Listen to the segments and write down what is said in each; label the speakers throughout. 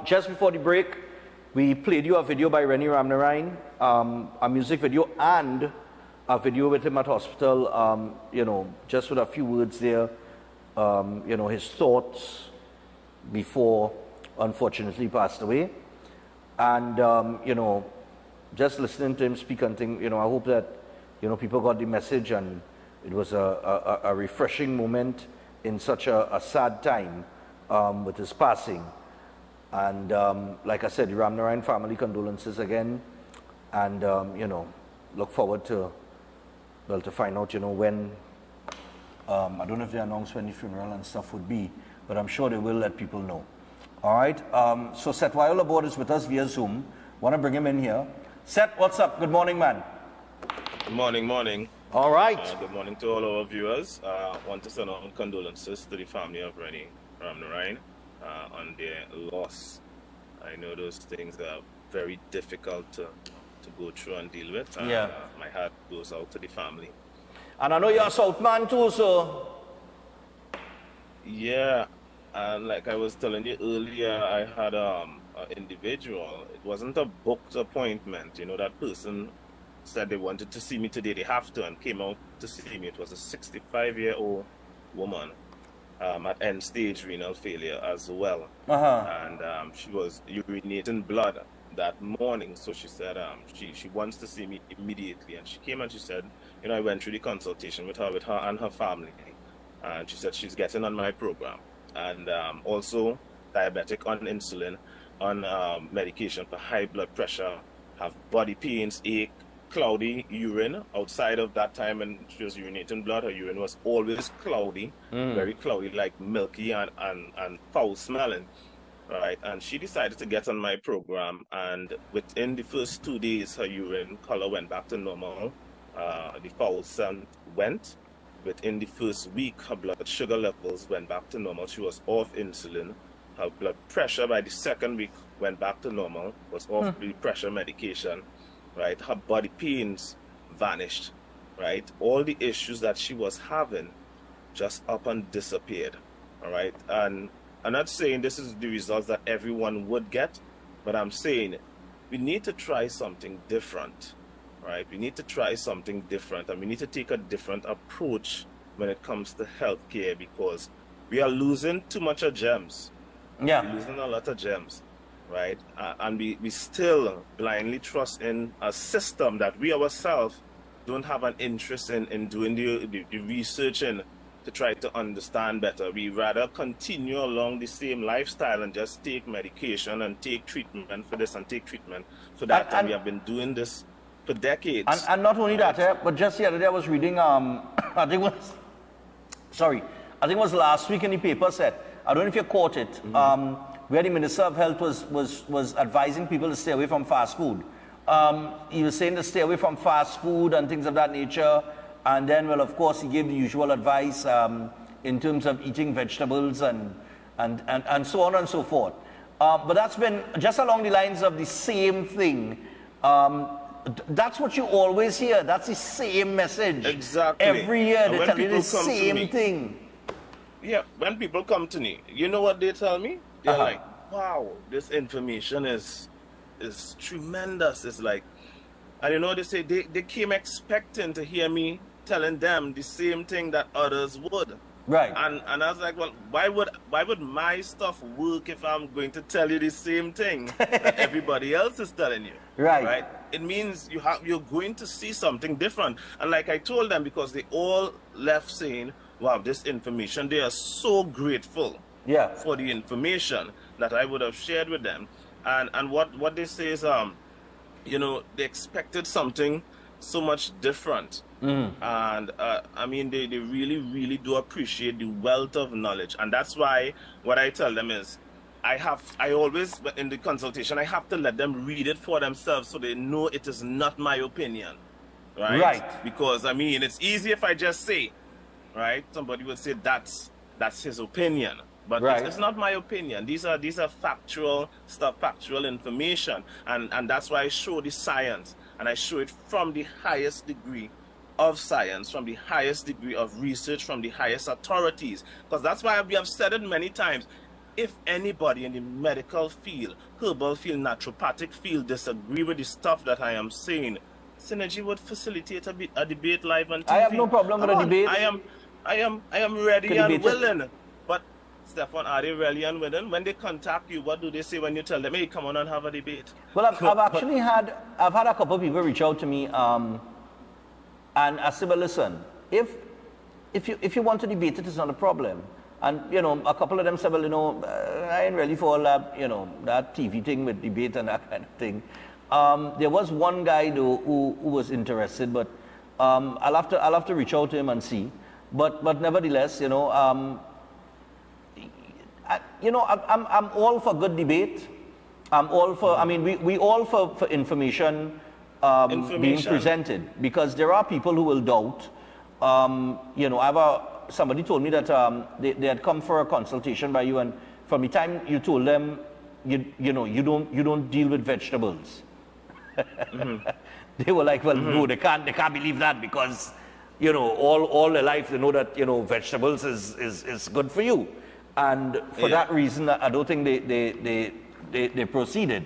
Speaker 1: Just before the break, we played you a video by Rennie Ramnarine, a music video and a video with him at hospital, just with a few words there, his thoughts before, unfortunately, passed away. And, just listening to him speak and think, I hope that, people got the message, and it was a refreshing moment in such a sad time with his passing. And like I said, the Ramnarine family, condolences again, and look forward to find out when I don't know if they announce when the funeral and stuff would be, but I'm sure they will let people know. All right, so Seth Weil aboard is with us via Zoom. Want to bring him in here. Seth, what's up? Good morning, man.
Speaker 2: Good morning.
Speaker 1: All right.
Speaker 2: Good morning to all our viewers. I want to send out condolences to the family of Rennie Ramnarine on their loss. I know those things are very difficult to go through and deal with.
Speaker 1: Yeah.
Speaker 2: My heart goes out to the family.
Speaker 1: And I know you're a South man too, so.
Speaker 2: Yeah, and like I was telling you earlier, I had an individual. It wasn't a booked appointment. That person said they wanted to see me today. They have to, and came out to see me. It was a 65-year-old woman. At end-stage renal failure as well. And she was urinating blood that morning, so she said she wants to see me immediately. And she came and she said, I went through the consultation with her and her family, and she said she's getting on my program, and also diabetic, on insulin, on medication for high blood pressure, have body pains, ache, cloudy urine. Outside of that time when she was urinating blood, her urine was always cloudy, very cloudy, like milky and foul smelling, right? And she decided to get on my program, and within the first 2 days, her urine color went back to normal. The foul scent went. Within the first week, her blood sugar levels went back to normal. She was off insulin. Her blood pressure by the second week went back to normal, was off the pressure medication. Right, her body pains vanished, right? All the issues that she was having just up and disappeared, all right? And I'm not saying this is the results that everyone would get, but I'm saying we need to try something different, right? We need to try something different, and we need to take a different approach when it comes to healthcare, because we are losing too much of gems.
Speaker 1: Yeah.
Speaker 2: We're losing a lot of gems. Right, and we still blindly trust in a system that we ourselves don't have an interest in doing the research and to try to understand better. We rather continue along the same lifestyle and just take medication and take treatment for this and take treatment for that. And we have been doing this for decades.
Speaker 1: And not only that, but just the other day I was reading, I think it was last week in the paper said, I don't know if you caught it, where the Minister of Health was advising people to stay away from fast food. He was saying to stay away from fast food and things of that nature. And then, well, of course, he gave the usual advice in terms of eating vegetables and so on and so forth. But that's been just along the lines of the same thing. That's what you always hear. That's the same message.
Speaker 2: Exactly.
Speaker 1: Every year they tell you the same thing.
Speaker 2: Yeah, when people come to me, you know what they tell me? They're like, wow, this information is tremendous. It's like, and they say they came expecting to hear me telling them the same thing that others would.
Speaker 1: Right.
Speaker 2: And I was like, well, why would my stuff work if I'm going to tell you the same thing that everybody else is telling you?
Speaker 1: Right.
Speaker 2: It means you're going to see something different. And like I told them, because they all left saying, wow, this information, they are so grateful.
Speaker 1: Yeah. For
Speaker 2: the information that I would have shared with them. And what they say is, they expected something so much different. And I mean, they really, really do appreciate the wealth of knowledge. And that's why what I tell them is, I always, in the consultation, I have to let them read it for themselves so they know it is not my opinion. Right? Because, I mean, it's easy if I just say, right? Somebody would say that's his opinion. But it's not my opinion. These are factual stuff, factual information. And that's why I show the science. And I show it from the highest degree of science, from the highest degree of research, from the highest authorities. Because that's why we have said it many times. if anybody in the medical field, herbal field, naturopathic field disagree with the stuff that I am saying, Synergy would facilitate a debate live on TV.
Speaker 1: I have no problem with a debate.
Speaker 2: I am ready and willing. But Stefan, are they ready and willing? When they contact you, what do they say when you tell them, hey, come on and have a debate?
Speaker 1: Well, I've had a couple of people reach out to me, and I said, well, listen, if you want to debate it, it's not a problem. And, you know, a couple of them said, well, you know, I ain't really for all that, you know, that TV thing with debate and that kind of thing. There was one guy, though, who was interested, but I'll have to reach out to him and see. But nevertheless, you know, I'm all for good debate. I'm all for, I mean, we all for information, being presented, because there are people who will doubt. You know, somebody told me that they had come for a consultation by you, and from the time you told them, you don't deal with vegetables. Mm-hmm. They were like, well, no, they can't believe that, because, you know, all their life they know that, you know, vegetables is good for you, and for that reason, I don't think they proceeded.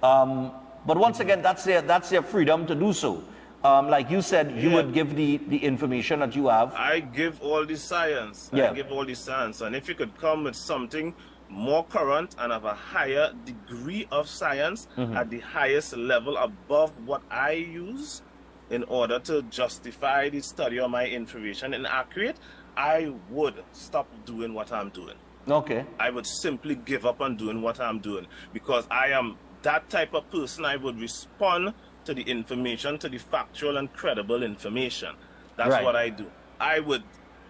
Speaker 1: But once again, that's their freedom to do so. Like you said, you would give the information that you have.
Speaker 2: I give all the science. I give all the science. And if you could come with something more current and of a higher degree of science at the highest level above what I use in order to justify the study or my information inaccurate, I would stop doing what I'm doing.
Speaker 1: Okay.
Speaker 2: I would simply give up on doing what I'm doing, because I am that type of person. I would respond to the information, to the factual and credible information. That's what I do. I would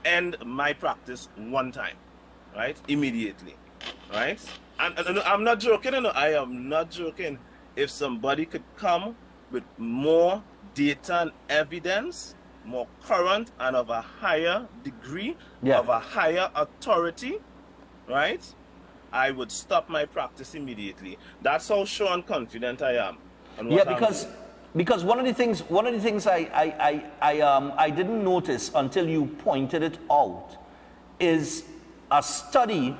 Speaker 2: end my practice one time, right? Immediately, right? And I'm not joking, I am not joking. If somebody could come with more data and evidence, more current and of a higher degree, of a higher authority, right? I would stop my practice immediately. That's how sure and confident I am.
Speaker 1: Because one of the things I didn't notice until you pointed it out is a study,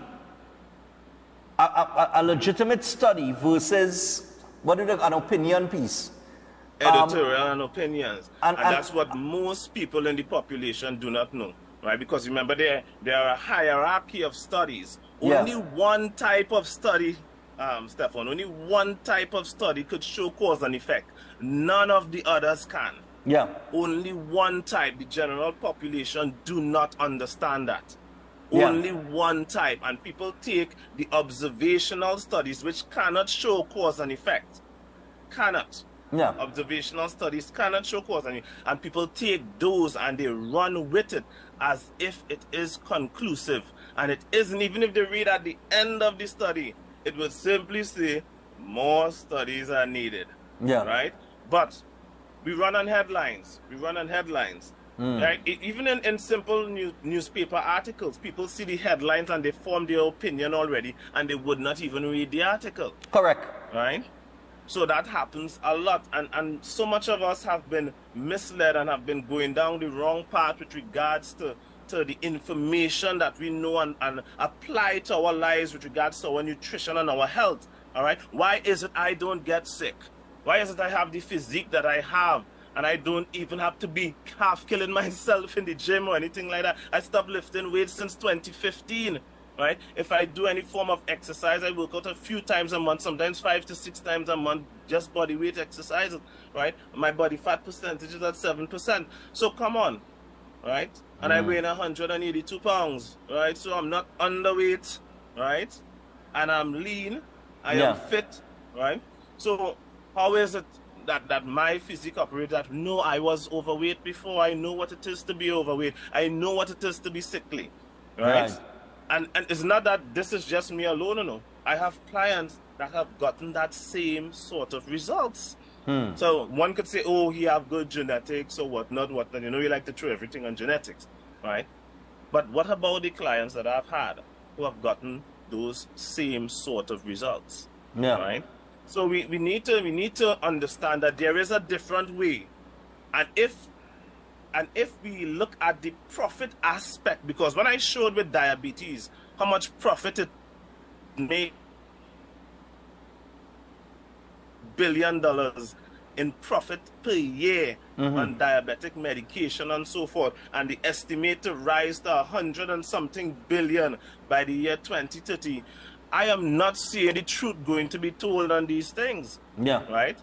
Speaker 1: a legitimate study versus an opinion piece.
Speaker 2: Editorial and opinions, and that's what most people in the population do not know, right? Because remember, there are a hierarchy of studies. Only one type of study, Stefan, only one type of study could show cause and effect. None of the others can. Only one type. The general population do not understand that. Only one type. And people take the observational studies, which cannot show cause and effect. Cannot. Observational studies cannot show cause and effect. And people take those and they run with it as if it is conclusive. And it isn't. Even if they read at the end of the study, it would simply say more studies are needed. Right? But we run on headlines. Right? Even in simple newspaper articles, people see the headlines and they form their opinion already, and they would not even read the article.
Speaker 1: Correct.
Speaker 2: Right? So that happens a lot, and so much of us have been misled and have been going down the wrong path with regards to the information that we know and apply to our lives with regards to our nutrition and our health. All right? Why is it I don't get sick? Why is it I have the physique that I have and I don't even have to be half killing myself in the gym or anything like that? I stopped lifting weights since 2015. Right? If I do any form of exercise, I work out a few times a month, sometimes 5 to 6 times a month, just body weight exercises, right? My body fat percentage is at 7%. So come on, right? And I weigh 182 pounds, right? So I'm not underweight, right? And I'm lean, I am fit, right? So how is it that my physique operates that, no, I was overweight before, I know what it is to be overweight, I know what it is to be sickly, right? And it's not that this is just me alone, no. I have clients that have gotten that same sort of results. So one could say, oh, he have good genetics or whatnot. You know, you like to throw everything on genetics, right? But what about the clients that I've had who have gotten those same sort of results, right? So we need to understand that there is a different way. And if we look at the profit aspect, because when I showed with diabetes how much profit it make $1 billion in profit per year on diabetic medication and so forth, and the estimate to rise to 100 and something billion by the year 2030. I am not seeing the truth going to be told on these things.
Speaker 1: Yeah.
Speaker 2: Right?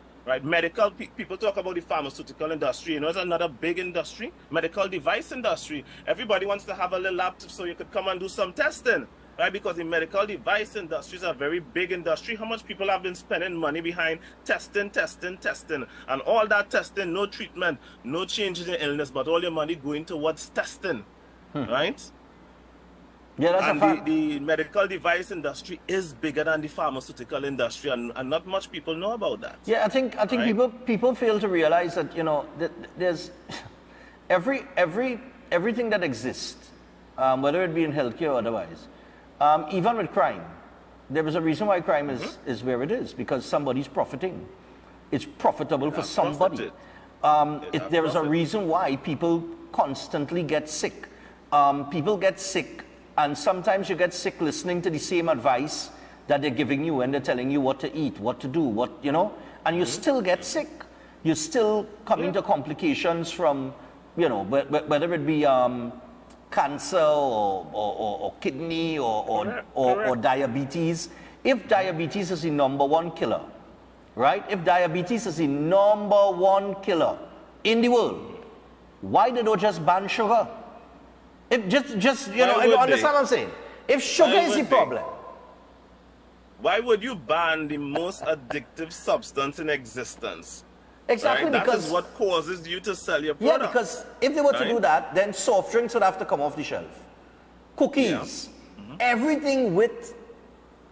Speaker 2: Medical people talk about the pharmaceutical industry. You know, it's another big industry. Medical device industry. Everybody wants to have a little laptop so you could come and do some testing. Right? Because the medical device industry is a very big industry. How much people have been spending money behind testing, and all that testing, no treatment, no changes in illness, but all your money going towards testing, right?
Speaker 1: Yeah, that's
Speaker 2: and
Speaker 1: a fact.
Speaker 2: The medical device industry is bigger than the pharmaceutical industry, and not much people know about that.
Speaker 1: Yeah, I think right? people fail to realize that, you know, there's everything that exists, whether it be in healthcare or otherwise. Even with crime, there is a reason why crime is where it is, because somebody's profiting. It's profitable for somebody. There is a reason why people constantly get sick. People get sick, and sometimes you get sick listening to the same advice that they're giving you, and they're telling you what to eat, what to do, and you still get sick. You still come into complications from, you know, whether it be cancer or kidney or diabetes. If diabetes is the #1 killer, right? If diabetes is the #1 killer in the world, why they don't just ban sugar? If just you know, I understand what I'm saying. If sugar is the problem,
Speaker 2: why would you ban the most addictive substance in existence?
Speaker 1: Exactly,
Speaker 2: right?
Speaker 1: because
Speaker 2: that is what causes you to sell your product.
Speaker 1: Yeah, because if they were to do that, then soft drinks would have to come off the shelf. Cookies, everything with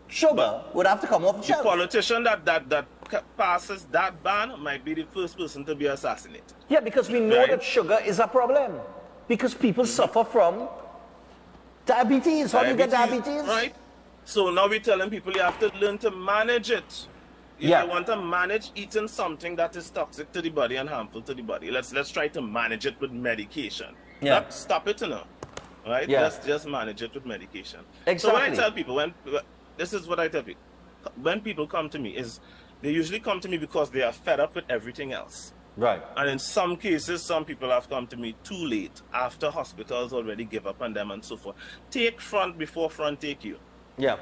Speaker 1: sugar would have to come off the shelf.
Speaker 2: The politician that passes that ban might be the first person to be assassinated.
Speaker 1: Yeah, because we know that sugar is a problem. Because people suffer from diabetes. How do you get diabetes?
Speaker 2: Right. So now we're telling people you have to learn to manage it. If you want to manage eating something that is toxic to the body and harmful to the body, let's try to manage it with medication.
Speaker 1: Yeah.
Speaker 2: Not stop it, you know. Right?
Speaker 1: Yeah.
Speaker 2: Just manage it with medication.
Speaker 1: Exactly.
Speaker 2: So when I tell people, this is what I tell people. When people come to me, they usually come to me because they are fed up with everything else.
Speaker 1: Right.
Speaker 2: And in some cases, some people have come to me too late, after hospitals already give up on them and so forth. Take front before front take you.
Speaker 1: Yeah.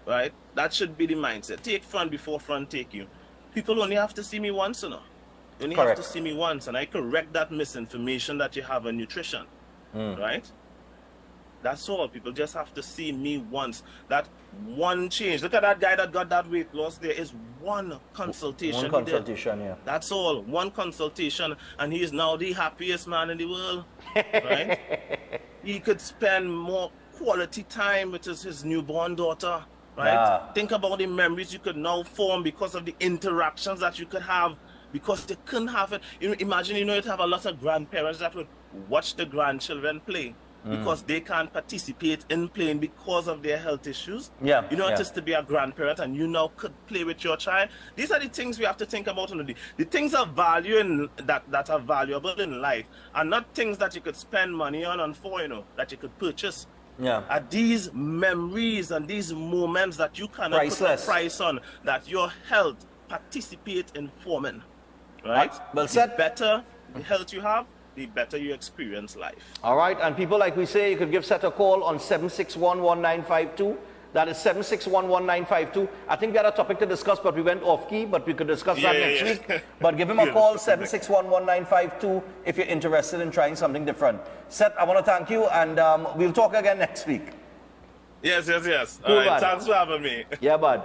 Speaker 2: Right? That should be the mindset. Take front before front take you. People only have to see me once, you know. You only have to see me once, and I correct that misinformation that you have on nutrition. Right? That's all. People just have to see me once. That one change. Look at that guy that got that weight loss. There is one consultation.
Speaker 1: One consultation, yeah.
Speaker 2: That's all. One consultation, and he is now the happiest man in the world. Right? He could spend more quality time with his newborn daughter. Right?
Speaker 1: Yeah.
Speaker 2: Think about the memories you could now form because of the interactions that you could have, because they couldn't have it. You know, imagine, you know, you'd have a lot of grandparents that would watch the grandchildren play because they can't participate in playing because of their health issues.
Speaker 1: Yeah.
Speaker 2: You know, just to be a grandparent and you now could play with your child. These are the things we have to think about. The things of value that are valuable in life are not things that you could spend money on and for, you know, that you could purchase.
Speaker 1: Yeah.
Speaker 2: Are these memories and these moments that you cannot put a price on, that your health participate in forming. Right?
Speaker 1: Well said.
Speaker 2: The better the health you have, the better you experience life.
Speaker 1: All right, and people, like we say, you could give Seth a call on 761-1952. That is 761-1952. I think we had a topic to discuss, but we went off key, but we could discuss that next week. But give him a call, 761-1952, if you're interested in trying something different. Seth, I want to thank you, and we'll talk again next week.
Speaker 2: Yes.
Speaker 1: Cool,
Speaker 2: all right, thanks for having me.
Speaker 1: Yeah, bud.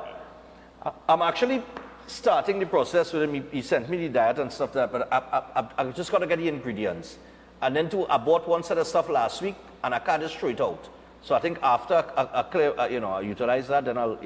Speaker 1: I'm actually starting the process with him. He sent me the diet and stuff like that, but I just got to get the ingredients. And then I bought one set of stuff last week, and I can't just throw it out. So I think after I utilize that, then I'll,